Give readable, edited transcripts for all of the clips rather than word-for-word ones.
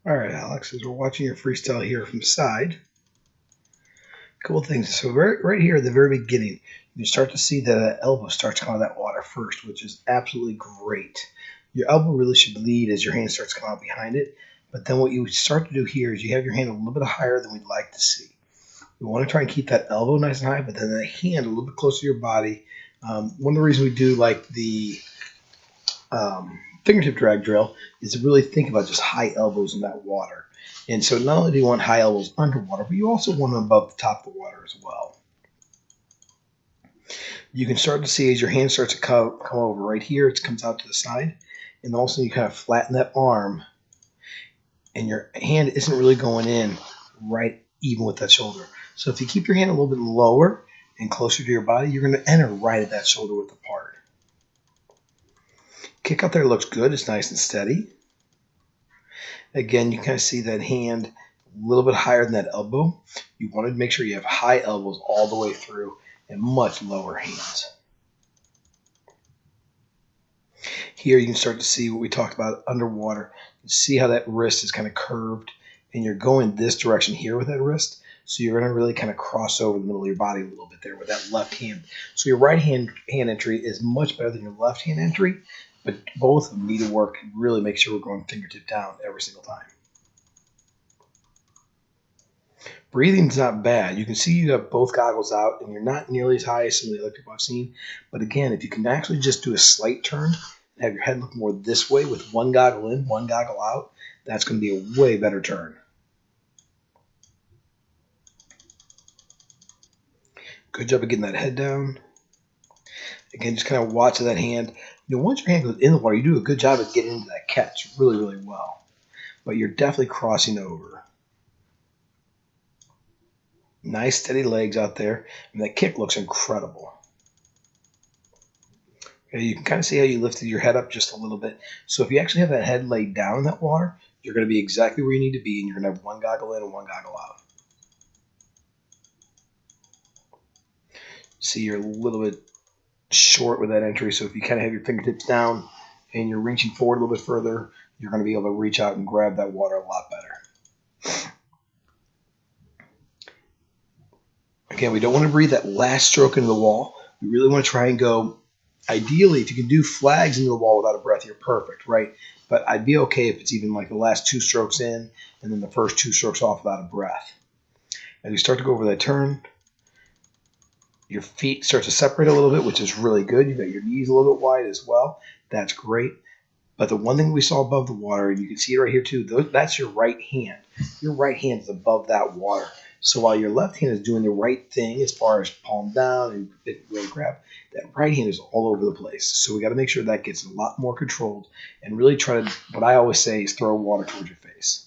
All right, Alex, as we're watching your freestyle here from the side, a couple things. So right here at the very beginning, you start to see that elbow starts to come out of that water first, which is absolutely great. Your elbow really should lead as your hand starts to come out behind it. But then what you start to do here is you have your hand a little bit higher than we'd like to see. We want to try and keep that elbow nice and high, but then the hand a little bit closer to your body. One of the reasons we do like the fingertip drag drill is to really think about just high elbows in that water. And so not only do you want high elbows underwater, but you also want them above the top of the water as well. You can start to see as your hand starts to come over right here, it comes out to the side. And also you kind of flatten that arm and your hand isn't really going in right even with that shoulder. So if you keep your hand a little bit lower and closer to your body, you're going to enter right at that shoulder width apart. Kick out there looks good. It's nice and steady. Again, you kind of see that hand a little bit higher than that elbow. You want to make sure you have high elbows all the way through and much lower hands. Here you can start to see what we talked about underwater. You see how that wrist is kind of curved, and you're going this direction here with that wrist. So you're going to really kind of cross over the middle of your body a little bit there with that left hand. So your right hand entry is much better than your left hand entry, but both of them need to work and really make sure we're going fingertip down every single time. Breathing's not bad. You can see you have both goggles out, and you're not nearly as high as some of the other people I've seen. But again, if you can actually just do a slight turn and have your head look more this way with one goggle in, one goggle out, that's going to be a way better turn. Good job of getting that head down. Again, just kind of watch that hand. You know, once your hand goes in the water, you do a good job of getting into that catch really, really well. But you're definitely crossing over. Nice steady legs out there, and that kick looks incredible. Okay, you can kind of see how you lifted your head up just a little bit. So if you actually have that head laid down in that water, you're going to be exactly where you need to be, and you're going to have one goggle in and one goggle out. See, you're a little bit short with that entry, so if you kind of have your fingertips down and you're reaching forward a little bit further, you're going to be able to reach out and grab that water a lot better. Again, we don't want to breathe that last stroke into the wall. We really want to try and go, ideally, if you can do flags into the wall without a breath, you're perfect, right? But I'd be okay if it's even like the last two strokes in and then the first two strokes off without a breath. As you start to go over that turn, your feet start to separate a little bit, which is really good. You've got your knees a little bit wide as well. That's great. But the one thing we saw above the water, and you can see it right here too, that's your right hand. Your right hand is above that water. So while your left hand is doing the right thing as far as palm down and really grab, that right hand is all over the place. So we got to make sure that gets a lot more controlled and really try to, what I always say is throw water towards your face.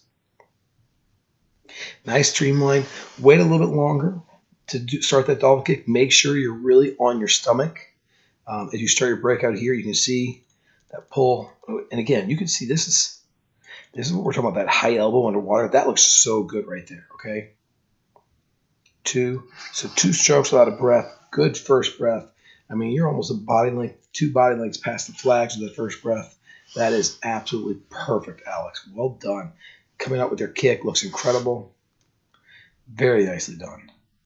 Nice streamline. Wait a little bit longer to start that dolphin kick. Make sure you're really on your stomach. As you start your breakout here, you can see that pull. And again, you can see this is what we're talking about, that high elbow underwater. That looks so good right there, okay? Two strokes without a breath. Good first breath. I mean, you're almost a body length, 2 body lengths past the flags with that first breath. That is absolutely perfect, Alex. Well done. Coming out with your kick looks incredible. Very nicely done.